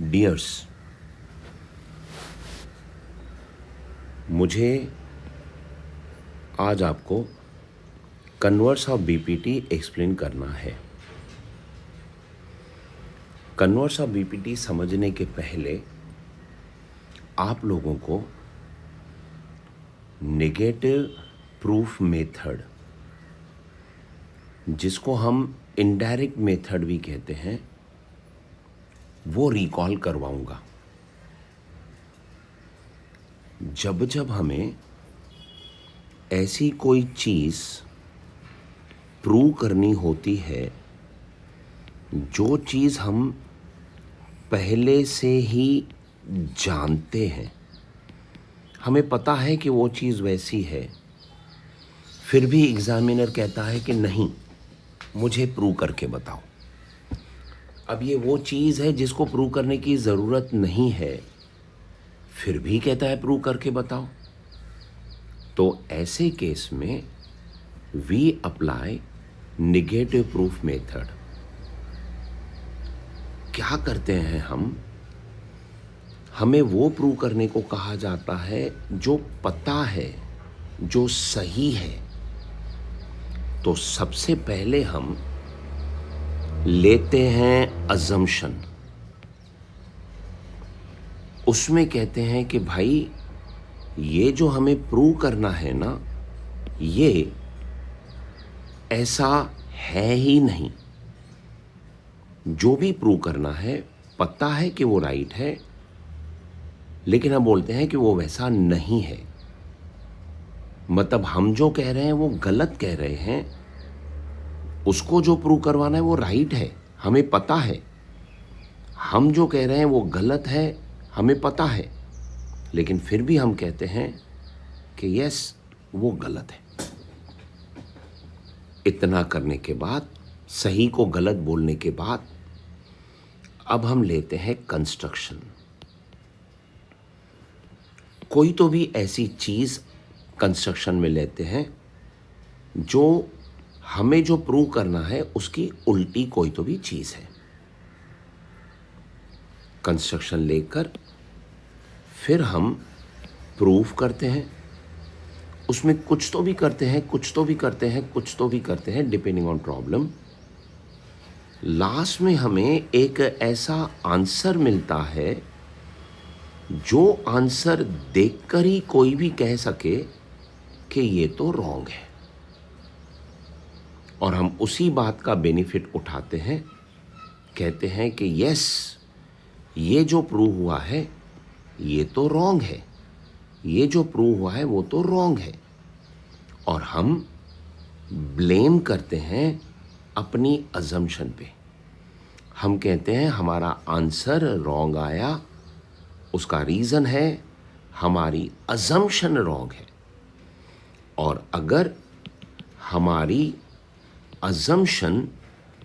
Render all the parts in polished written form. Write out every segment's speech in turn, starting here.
Dears, मुझे आज आपको कन्वर्स ऑफ बीपीटी एक्सप्लेन करना है। कन्वर्स ऑफ बीपीटी समझने के पहले आप लोगों को नेगेटिव प्रूफ मेथड, जिसको हम इनडायरेक्ट मेथड भी कहते हैं, वो रिकॉल करवाऊंगा। जब जब हमें ऐसी कोई चीज़ प्रूव करनी होती है जो चीज़ हम पहले से ही जानते हैं, हमें पता है कि वो चीज़ वैसी है, फिर भी एग्जामिनर कहता है कि नहीं, मुझे प्रूव करके बताओ। अब ये वो चीज़ है जिसको प्रूव करने की ज़रूरत नहीं है, फिर भी कहता है प्रूव करके बताओ। तो ऐसे केस में we apply negative proof method. क्या करते हैं हमें वो प्रूव करने को कहा जाता है जो पता है, जो सही है। तो सबसे पहले हम लेते हैं अजम्पशन। उसमें कहते हैं कि भाई ये जो हमें प्रूव करना है ना, ये ऐसा है ही नहीं। जो भी प्रूव करना है पता है कि वो राइट है, लेकिन हम बोलते हैं कि वो वैसा नहीं है। मतलब हम जो कह रहे हैं वो गलत कह रहे हैं, उसको जो प्रूव करवाना है वो राइट है, हमें पता है। हम जो कह रहे हैं वो गलत है, हमें पता है, लेकिन फिर भी हम कहते हैं कि यस, वो गलत है। इतना करने के बाद, सही को गलत बोलने के बाद, अब हम लेते हैं कंस्ट्रक्शन। कोई तो भी ऐसी चीज़ कंस्ट्रक्शन में लेते हैं जो हमें जो प्रूव करना है उसकी उल्टी कोई तो भी चीज़ है। कंस्ट्रक्शन लेकर फिर हम प्रूफ करते हैं। उसमें कुछ तो भी करते हैं, कुछ तो भी करते हैं, कुछ तो भी करते हैं, डिपेंडिंग ऑन प्रॉब्लम। लास्ट में हमें एक ऐसा आंसर मिलता है जो आंसर देखकर ही कोई भी कह सके कि ये तो रॉन्ग है, और हम उसी बात का बेनिफिट उठाते हैं, कहते हैं कि यस, ये जो प्रूव हुआ है ये तो रॉन्ग है, ये जो प्रूव हुआ है वो तो रॉन्ग है, और हम ब्लेम करते हैं अपनी अजम्पशन पे। हम कहते हैं हमारा आंसर रॉन्ग आया, उसका रीज़न है हमारी अजम्पशन रॉन्ग है। और अगर हमारी अजम्पशन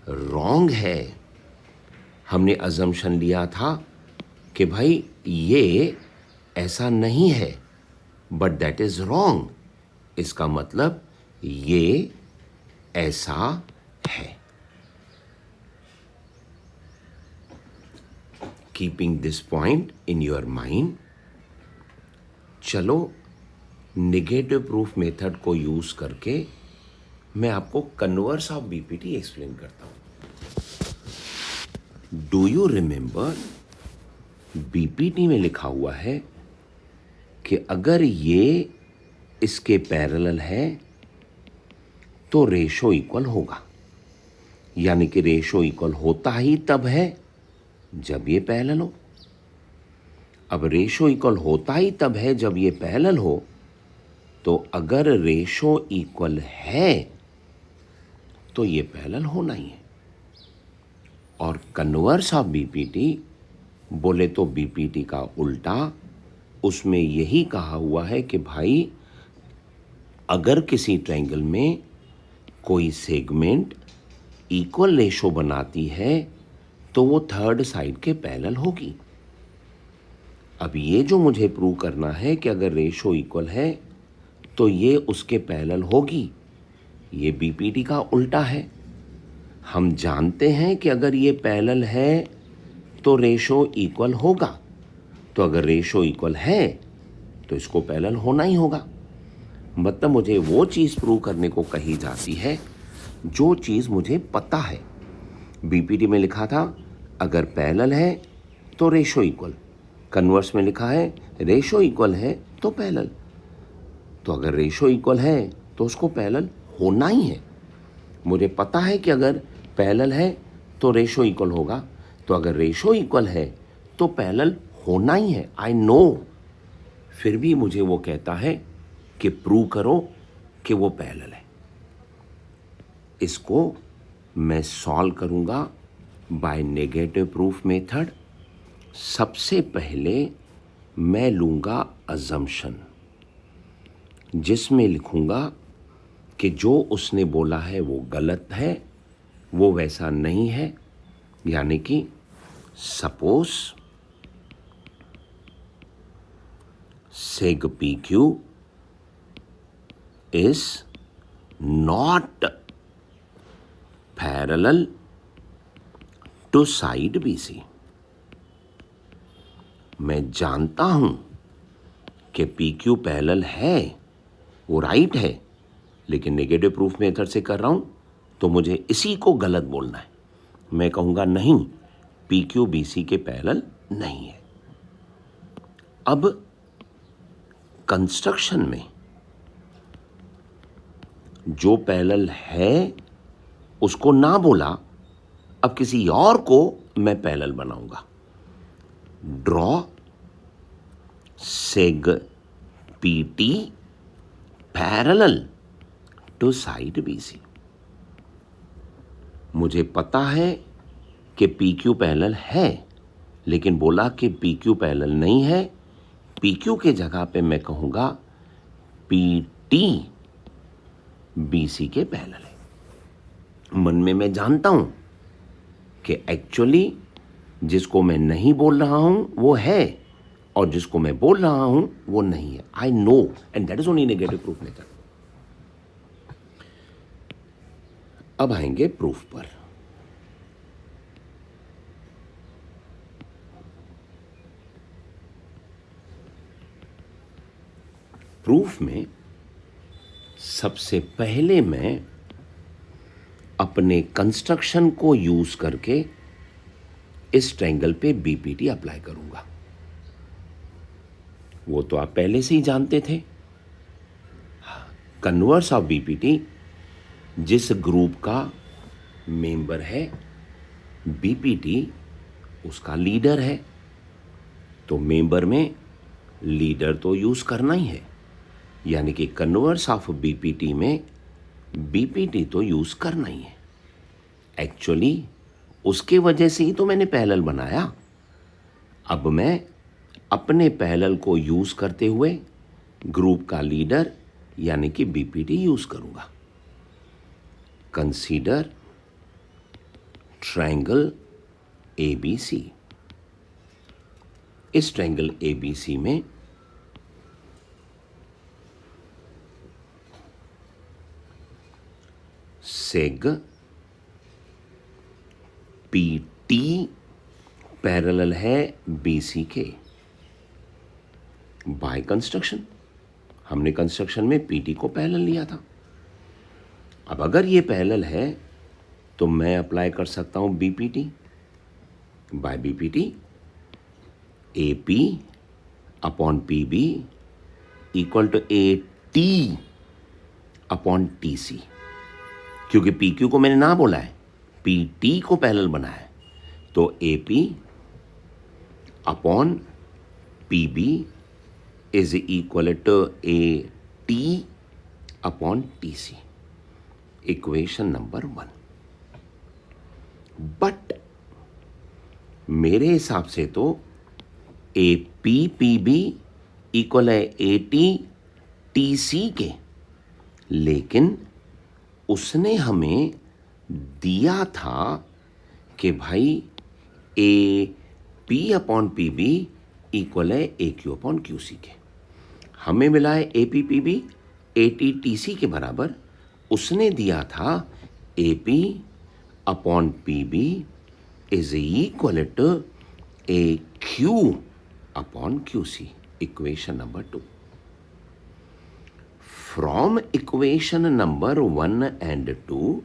रॉन्ग है, हमने अजम्पशन लिया था कि भाई ये ऐसा नहीं है, बट दैट इज़ रॉन्ग, इसका मतलब ये ऐसा है। Keeping this point in your mind, चलो नेगेटिव प्रूफ मेथड को यूज़ करके मैं आपको कन्वर्स ऑफ बीपीटी एक्सप्लेन करता हूँ। डू यू रिमेंबर, बीपीटी में लिखा हुआ है कि अगर ये इसके पैरेलल है तो रेशो इक्वल होगा। यानी कि रेशो इक्वल होता ही तब है जब ये पैरेलल हो। अब रेशो इक्वल होता ही तब है जब ये पैरेलल हो, तो अगर रेशो इक्वल है तो ये पैरेलल होना ही है। और कन्वर्स ऑफ बीपीटी बोले तो बीपीटी का उल्टा, उसमें यही कहा हुआ है कि भाई अगर किसी ट्रायंगल में कोई सेगमेंट इक्वल रेशो बनाती है तो वो थर्ड साइड के पैरेलल होगी। अब ये जो मुझे प्रूव करना है कि अगर रेशो इक्वल है तो ये उसके पैरेलल होगी, ये बीपीटी का उल्टा है। हम जानते हैं कि अगर ये पैरेलल है तो रेशो इक्वल होगा। तो अगर रेशो इक्वल है तो इसको पैरेलल होना ही होगा। मतलब मुझे वो चीज़ प्रूव करने को कही जाती है जो चीज़ मुझे पता है। बीपीटी में लिखा था अगर पैरेलल है तो रेशो इक्वल, कन्वर्स में लिखा है रेशो इक्वल है तो पैरेलल। तो अगर रेशो इक्वल है तो उसको पैरेलल होना ही है। मुझे पता है कि अगर पैरेलल है तो रेशो इक्वल होगा, तो अगर रेशो इक्वल है तो पैरेलल होना ही है। I know. फिर भी मुझे वो कहता है कि प्रूव करो कि वो पैरेलल है। इसको मैं सॉल्व करूंगा बाय नेगेटिव प्रूफ मेथड। सबसे पहले मैं लूंगा अजम्पशन, जिसमें लिखूंगा कि जो उसने बोला है वो गलत है, वो वैसा नहीं है। यानी कि suppose seg PQ is not parallel to side BC। मैं जानता हूं कि PQ पैरेलल है, वो राइट है, लेकिन नेगेटिव प्रूफ मेथड से कर रहा हूं तो मुझे इसी को गलत बोलना है। मैं कहूंगा नहीं, PQ BC के पैरेलल नहीं है। अब कंस्ट्रक्शन में जो पैरेलल है उसको ना बोला, अब किसी और को मैं पैरेलल बनाऊंगा। Draw seg PT parallel to side BC। मुझे पता है कि PQ पैरेलल है, लेकिन बोला कि PQ पैरेलल नहीं है। PQ के जगह पे मैं कहूंगा PT BC के पैरेलल है। मन में मैं जानता हूं कि एक्चुअली जिसको मैं नहीं बोल रहा हूं वो है, और जिसको मैं बोल रहा हूं वो नहीं है। I know, and that is only negative proof method. अब आएंगे प्रूफ पर। प्रूफ में सबसे पहले मैं अपने कंस्ट्रक्शन को यूज करके इस ट्रायंगल पे बीपीटी अप्लाई करूंगा। वो तो आप पहले से ही जानते थे। कन्वर्स ऑफ बीपीटी जिस ग्रुप का मेंबर है, बीपीटी उसका लीडर है, तो मेंबर में लीडर तो यूज करना ही है। यानी कि कन्वर्स ऑफ बीपीटी में बीपीटी तो यूज करना ही है। एक्चुअली उसके वजह से ही तो मैंने पैरेलल बनाया। अब मैं अपने पैरेलल को यूज करते हुए ग्रुप का लीडर यानी कि बीपीटी यूज करूंगा। Consider triangle ABC। इस ट्रायंगल ABC में सेग PT पैरेलल है BC के। बाय कंस्ट्रक्शन हमने कंस्ट्रक्शन में PT को पैरेलल लिया था। अब अगर ये पैरेलल है तो मैं अप्लाई कर सकता हूं BPT। By BPT AP upon PB equal to AT upon TC। क्योंकि PQ को मैंने ना बोला है, PT को पैरेलल बनाया है, तो AP upon PB is equal to AT upon TC। Equation number 1। But मेरे हिसाब से तो AP PB इक्वल है AT TC के, लेकिन उसने हमें दिया था कि भाई AP अपॉन PB इक्वल है AQ अपॉन QC के। हमें मिला है AP PB AT TC के बराबर। उसने दिया था AP upon PB is equal to A Q upon Q C, equation number 2. From equation number 1 and 2,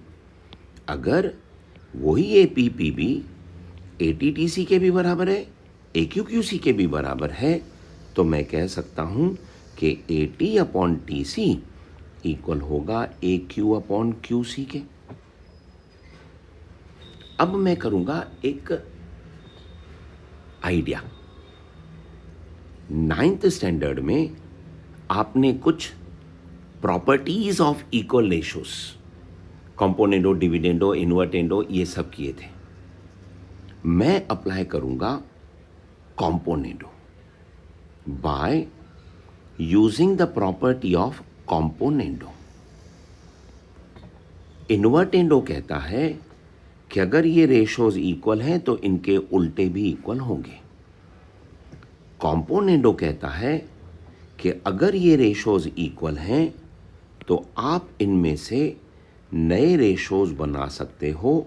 अगर वही A P P B A T T C के भी बराबर है, ए क्यू क्यू सी के भी बराबर है, तो मैं कह सकता हूं कि A T upon T C equal होगा A Q upon Q C के. अब मैं करूंगा एक आइडिया. 9th स्टैंडर्ड में आपने कुछ properties of equal ratios, componendo, dividendo, invertendo, ये सब किए थे. मैं अप्लाई करूंगा componendo by using the property of componendo. Invertendo कहता है कि अगर ये रेशोज इक्वल हैं तो इनके उल्टे भी इक्वल होंगे. कॉम्पोनेंडो कहता है कि अगर ये रेशोज इक्वल हैं तो आप इनमें से नए रेशोज बना सकते हो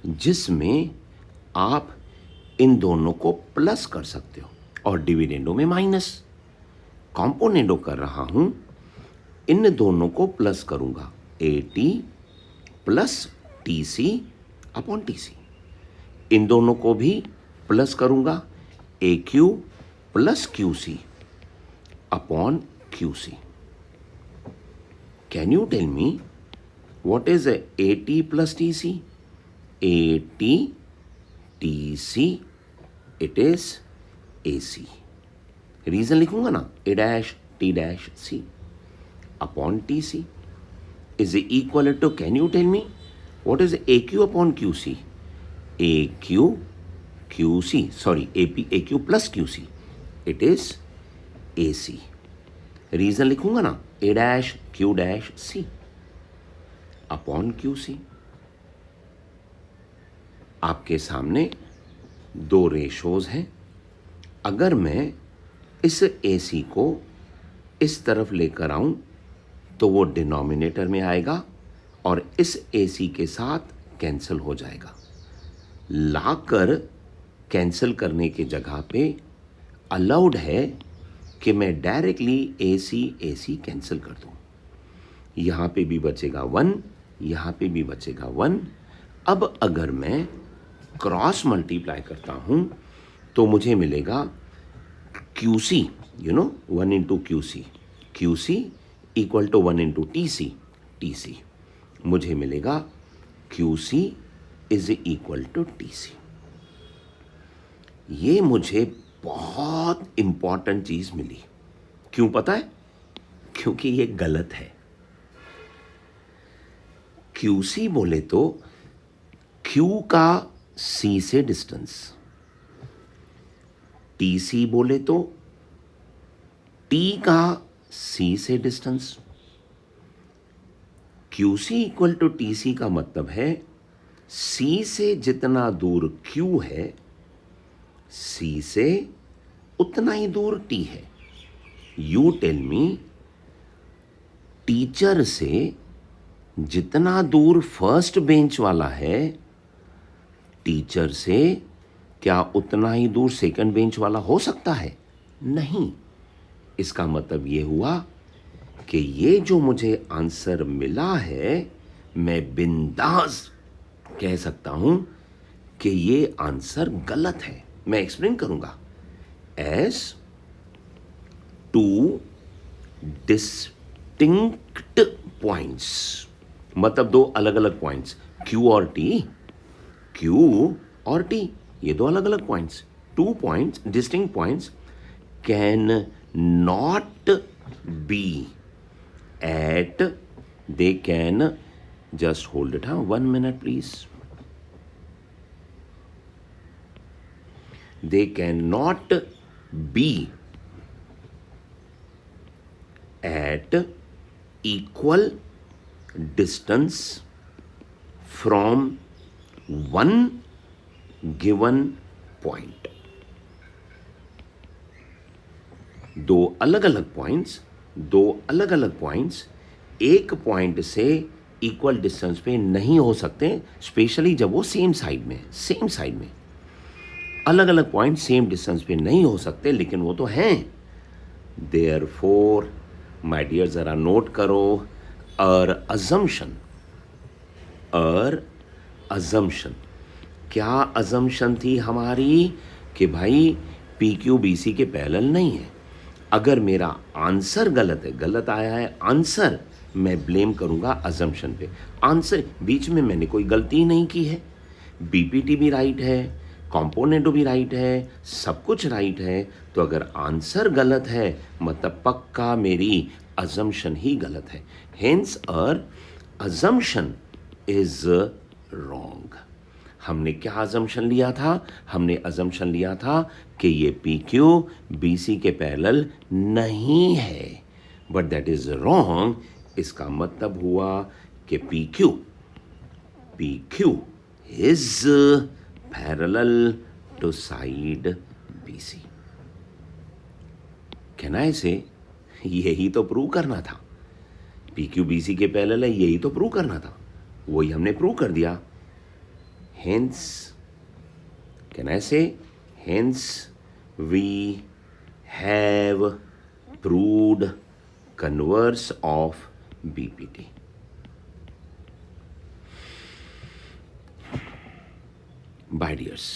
जिसमें आप इन दोनों को प्लस कर सकते हो, और डिविडेंडो में माइनस. कॉम्पोनेंडो कर रहा हूं, इन दोनों को प्लस करूंगा, A T plus T C upon T C. इन दोनों को भी प्लस करूंगा, A Q plus Q C upon Q C. Can you tell me what is A T plus T C? A T T C, it is A C. Reason लिखूंगा ना, A dash T dash C upon T C is equal to, can you tell me what is AQ upon QC? AQ QC, sorry, AQ plus QC, it is AC. Reason लिखूंगा ना, A dash Q dash C अपॉन QC. आपके सामने दो ratios हैं. अगर मैं इस AC को इस तरफ लेकर आऊं तो वो डिनोमिनेटर में आएगा और इस AC के साथ कैंसिल हो जाएगा. लाकर कैंसिल करने के जगह पे अलाउड है कि मैं डायरेक्टली AC कैंसिल कर दूं. यहाँ पे भी बचेगा 1, यहाँ पे भी बचेगा 1. अब अगर मैं क्रॉस मल्टीप्लाई करता हूँ तो मुझे मिलेगा QC, 1 into QC equal to 1 into TC. मुझे मिलेगा QC is equal to TC. ये मुझे बहुत इंपॉर्टेंट चीज मिली. क्यों पता है? क्योंकि ये गलत है. QC बोले तो Q का C से डिस्टेंस, TC बोले तो T का C से distance. QC equal to TC का मतलब है C से जितना दूर Q है, C से उतना ही दूर T है. यू टेल मी, टीचर से जितना दूर फर्स्ट बेंच वाला है, टीचर से क्या उतना ही दूर सेकंड बेंच वाला हो सकता है? नहीं. इसका मतलब ये हुआ कि ये जो मुझे आंसर मिला है, मैं बिंदास कह सकता हूं कि ये आंसर गलत है. मैं एक्सप्लेन करूंगा. एज टू डिस्टिंक्ट पॉइंट्स, मतलब दो अलग अलग पॉइंट्स, Q और T, ये दो अलग अलग points, 2 points, distinct points can not be at, they can, just hold it, 1 minute please. They cannot be at equal distance from one given point. दो अलग अलग पॉइंट्स एक पॉइंट से इक्वल डिस्टेंस पे नहीं हो सकते, स्पेशली जब वो सेम साइड में. अलग अलग पॉइंट सेम डिस्टेंस पे नहीं हो सकते, लेकिन वो तो हैं। देयरफॉर माय डियर, जरा नोट करो, अजम्पशन, अजम्पशन, क्या अजम्पशन थी हमारी? कि भाई पी क्यू बी सी के पैरेलल नहीं है। अगर मेरा आंसर गलत है, गलत आया है आंसर, मैं ब्लेम करूंगा अजम्पशन पे। आंसर बीच में मैंने कोई गलती नहीं की है, बीपीटी भी राइट है, कॉम्पोनेंटो भी राइट है, सब कुछ राइट है। तो अगर आंसर गलत है मतलब पक्का मेरी अजम्पशन ही गलत है। Hence assumption is wrong. हमने क्या अजम्पशन लिया था? हमने अजम्पशन लिया था कि ये पी क्यू बी सी के पैरेलल नहीं है, बट दैट इज रॉन्ग। इसका मतलब हुआ कि P Q is parallel to side B C. कहना ऐसे, यही तो प्रूव करना था। पी क्यू बी सी के पैरेलल है, यही तो प्रूव करना था, वही हमने प्रूव कर दिया। Hence, can I say, hence we have proved converse of BPT. My dears,